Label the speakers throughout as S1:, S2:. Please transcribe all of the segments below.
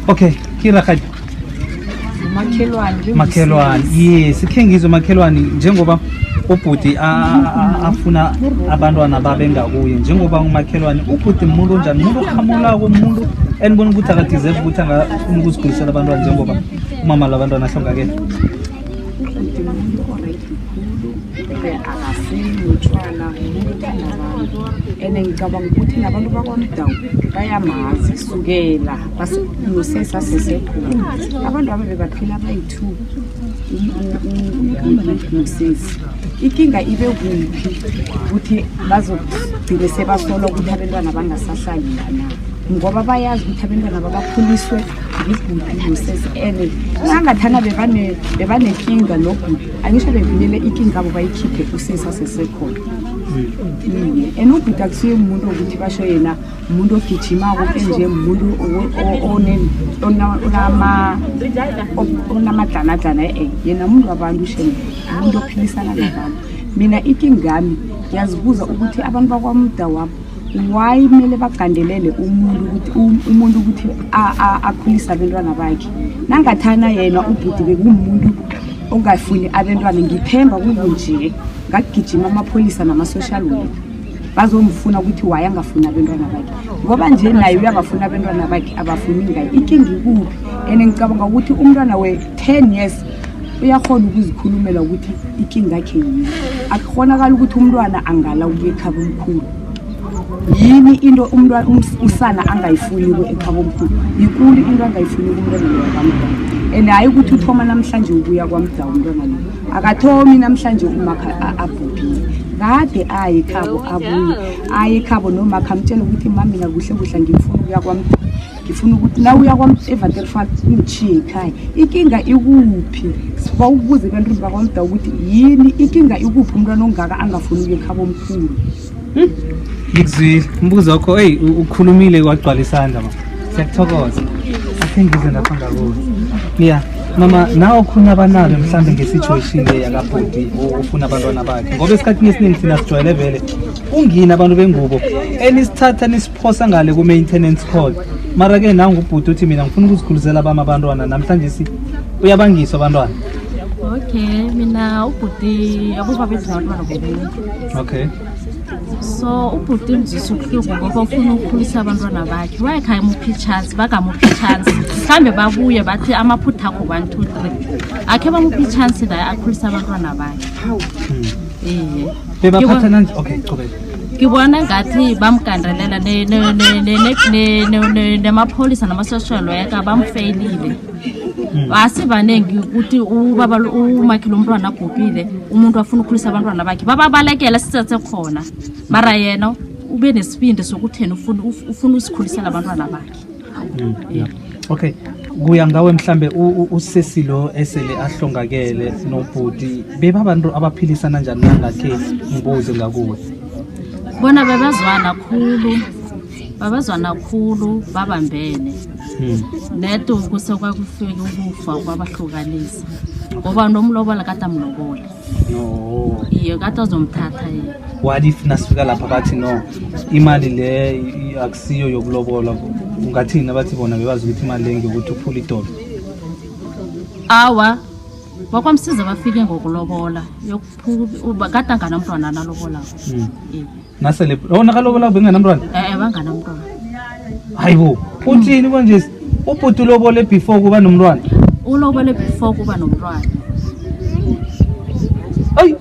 S1: Okay, kira khaji. Makhelwane. Yes, ikhengizwe makhelwane njengoba ubhuti afuna abantwana babe ngakuye njengoba umakhelwane ubhuti umuntu onjani umuntu okhamula komuntu enibona ukuthi akadeserve ukuthi angafuna ukuzikhulisela abantwana njengoba umama labantwana ahlongakele.
S2: Akasinutshwana ene ngicabanga ukuthi nabantu bakwamdawu bayamazi kusukela basenosesa sesekhona abantu ababebaphila bayi-2 unosesi inkinga ibe kuphi ukuthi bazogcine sebasola ukuthi abantwana bangasahlali lana ngoba bayazi ukuthi abantwana babakhuliswe ngiguphi nosesi ene angathana bebanenkinga noguphi angisho bevinele inkinga abo bayikhiphe kusesa sesekhona. Ubhuti akusiye umuntu ukuthi basho yena umuntu ogijimako enje umuntu onamadlanadlana yena umuntu wabantu shena umuntu ophilisana nabantu. Mina inkingami ngiyazibuza ukuthi abantu bakwamda wabo why kumele bagandelele umuntu ukuthi akhulisa abantwana bakhe nangathana yena ubhuti bekumuntu ongafuni abantwana ngithemba kunje ngagijima amapholisa nama-social worker bazomfuna ukuthi waye angafuni abantwana bakhe ngoba nje naye uyabafuna abantwana bakhe abafuni ngayo inkinga ikuphi and ngicabanga ukuthi umntwana we-10 years uyakhona ukuzikhulumela ukuthi inkinga yakhe yini akukhonakala ukuthi umntwana angala ukuya ekhaba omkhulu yini into umntwana usana angayifuni ekhaba omkhulu yikulu into angayifuni kumntwana wakwamdawu and hayi ukuthi uthoma namhlanje ukuya kwamdawu umntwana lo akathomi namhlanje umakha abhubhile kade aye ekhabo abuye aye ekhabo nomakha amtshela ukuthi mami mina kuhle kuhle ngifuna ukuya kwamdawu ngifuna ukuthi na uya kwa-Evaterfall ungichiye ekhaya inkinga ikuphi siba ukubuza ebantwini bakwamdawu ukuthi yini inkinga ikuphi umntwana ongaka angafuni ukuya ekhabo omkhulu.
S1: Ngikuzwile umbuzo wakho ukhulumile wagcwala isandla ma siyakuthokoza akhengize lapha ngakuwe yeah mama nawe khona abanalo mhlambe ngesituation le yakabhuti ufuna abantwana bakhe ngoba esikhathini esiningi thina sijwayele vele ungina abantu bengubo enisithatha nisiphosa ngale ku maintenance call mara ke nangu ubhuti uthi mina ngifuna ukuzikhulisela abami abantwana namhlanje uyabangiswa abantwana.
S3: Okay mina ubhuti akuba bethu abantwana bomuntu.
S1: Okay
S3: so ubhuti mzisukuhlungu ngoba ufuna ukukhulisa abantwana bakhe wayekhaya muphi chance bakamuphi chance mhlambe babuye bathi amaphutha akho 1 2 3 akhe bamuphi chance la akhulisa abantwana bakhe.
S1: Bebaphathana nje okay qhubeka.
S3: Ngibona ngathi bamgandelela nemapholisa nama-social worker bamfailile asibanengi ukuthi ubaba umakhe umntwana abhubhile umuntu afuna ukukhulisa abantwana bakhe bababalekela sisathe khona mara yena ube nesibindi sokuthena ufuna usikhulisela abantwana bakhe.
S1: Okay kuya ngawe mhlambe usesilo esele ahlongakele nobhuti bebabantu abaphilisana njani nangakhe ngibuze ngakuwe.
S3: Bona babazwana khulu babambene neto kusekwa kufika ukufa kwabahlukanisa ngoba nomlobola kade amlobola iyo kade azomthatha yena
S1: what if nasifika lapha bathi no imali le akusiyo yokulobola ungathini abathi bona bebazi ukuthi imali le ngiyokuthi uphula idolo
S3: awa bakwamsiza bafike ngokulobola yokuphula kade anganamntwana nalobola
S1: nasele wona kalobola benganamntwana
S3: banganamntwana
S1: hayibo uthini konje ubhuti ulobole before kuba nomntwana
S3: ulobole before kuba nomntwana
S1: ay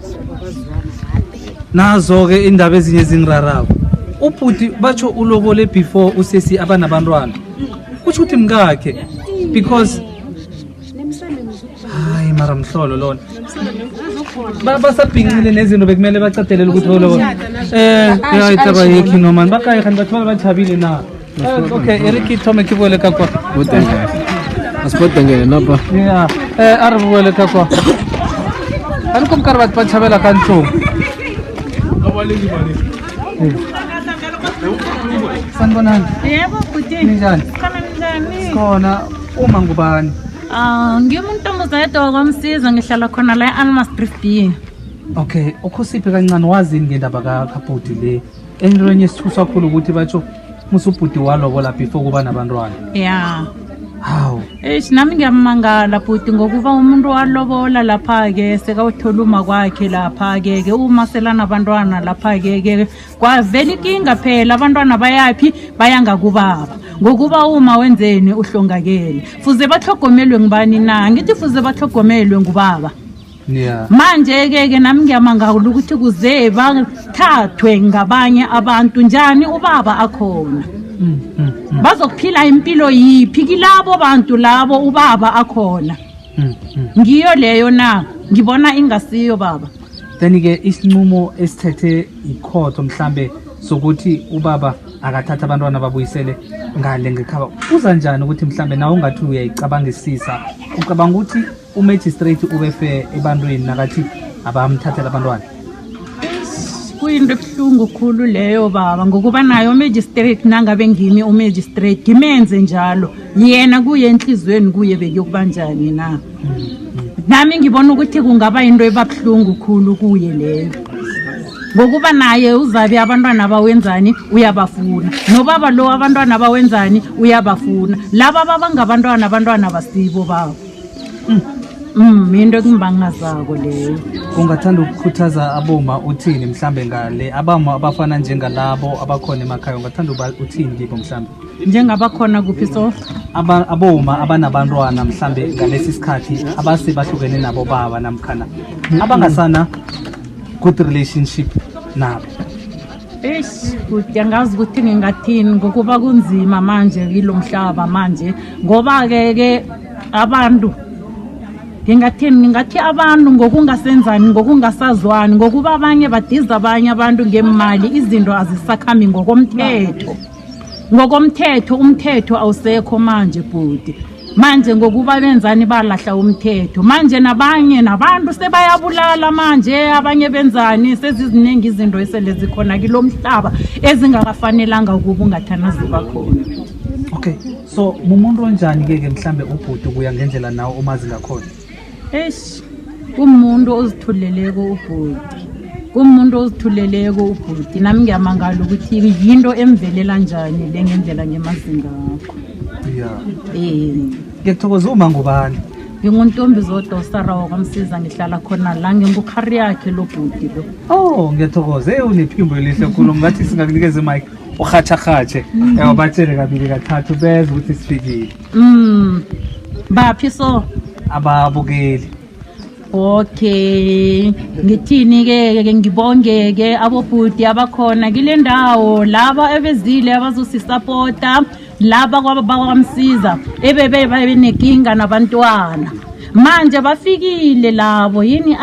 S1: nazo ke indaba ezinye ezingirarako ubhuti batsho ulobole before usesi abanabantwana kuthi uthi mngakhe because hayi mara mhlolo lona basabhingile nezinto bekumele bacadelele ukuthi ulobole yayitaba yekhi noma bakayi khani bathola bathabile na. Okay Eric Thome kibole kakwa
S4: utengela asipotengele napa
S1: yeah aribole kakwa alikum karbat pachabela kanto awalezi bani sanibonani
S5: yebo bhuti
S1: njani
S5: khona njani
S1: khona uma ngubani
S5: ngimuntombazane wakwamsiza ngihlala khona la eAlmas Drift B.
S1: Okay ukhosiphe kancane wazini ngendaba kaBhuti le enrwenye sithusa kakhulu ukuthi batsho musubhuti walobola before kuba nabantwana.
S5: ya
S1: Hawu.
S5: nami ngiyamangala bhuti ngokuba umuntu walobola lapha-ke sekawutholuma kwakhe lapha-ke uma selanabantwana lapha-ke kwavela inkinga phela abantwana bayaphi bayangakubaba ngokuba uma wenzeni uhlongakele fuze bahlogomelwe ngibani na ngithi fuze bahlogomelwe ngubaba.
S1: Yeah.
S5: Manje-ke nami ngiyamangala ukuthi kuze bathathwe ngabanye abantu njani ubaba akhona. Bazokuphila impilo yiphi kilabo bantu labo ubaba akhona. Ngiyo leyo na ngibona ingasiyo baba.
S1: Then ke isinqumo esithethe ikhotho mhlambe sokuthi ubaba akathatha abantwana babuyisele ngale ngekhaba uza njani ukuthi mhlambe nawe ungathi uyayicabangisisa ucabanga ukuthi umagistrate ube fair ebantwini nakathi abamthathela abantwana.
S5: Kuyinto ebuhlungu khulu leyo baba ngokuba nayo umagistrate nangabe ngimi umagistrate ngimenze njalo yena kuye enhlizweni kuye bekuyokubanjani na. Nami ngibona ukuthi kungaba into ebabuhlungu khulu kuye leyo ngokuba naye uzabe abantwana bawenzani uyabafuna nobaba lo abantwana bawenzani uyabafuna laba babangabantwana basibo babo. Into ekumbangazako leyo.
S1: Ungathanda ukukhuthaza aboma uthini mhlambe ngale abama abafana njengalabo abakhona emakhaya ungathanda uthini kibo mhlambe
S5: njengabakhona kuphi so
S1: aboma abanabantwana mhlambe ngalesi sikhathi abase bahlukene nabo baba namkhana abangasana good relationship nabo.
S5: Ukuthi angazi ukuthi ngingathini ngokuba kunzima manje kilo mhlaba manje ngoba ke abantu ngingathi abantu ngokungasenzani ngokungasazwani ngokuba abanye badiza abanye abantu ngemali izinto azisakhambi ngokomthetho umthetho awusekho manje bhuti manje ngokuba benzani balahla umthetho manje nabanye nabantu sebayabulala manje abanye benzani seziziningi izinto esele zikhona kilo mhlaba ezingakafanelanga ukuba ungathana ziba khona.
S1: Okay, so mumuntu onjani ke mhlambe ubhuti kuya ngendlela nawo umazi ngakhona.
S5: Umuntu ozithuleleko ubhuti nami ngiyamangala ukuthi yinto emvelela njani le ngendlela ngemazinga akho.
S1: Ngiyathokoza uma ngubani?
S5: Nginguntombi zodosara wakwamsiza ngihlala khona la ngingukari yakhe lo bhuti lo.
S1: Oh ngiyathokoza unephimbo elihle khulu ngathi singakunikeza imic ukhatsha yabatshele kabili kathathu beze ukuthi sifikile.
S5: Baphi so
S1: ababukeli.
S5: Okay ngithini ke ngibongeke abobhuti abakhona kule ndawo laba ebezile abazosisupporta laba kwabakwamsiza ebebe nenkinga nabantwana manje bafikile labo yini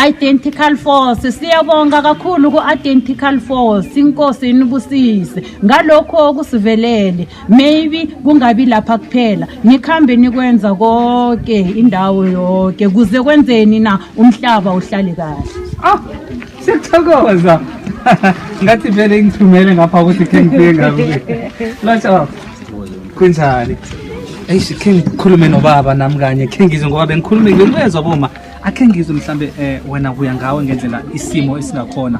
S5: identical force siyabonga kakhulu ku-identical force inkosi inibusise ngalokho okusivelele maybe kungabi lapha kuphela nikhambe nikwenza konke indawo yonke kuze kwenzeni na umhlaba uhlale kahle.
S1: Siyathokoza ngathi vele ngithumele ngapha ukuthi khe ngifike ngabe lasha kunjani khe ngikhulume nobaba nami kanye khe ngizwe ngoba bengikhulume ngiyezwa boma akhe ngizwe mhlambe wena kuya ngawe ngendlela isimo esingakhona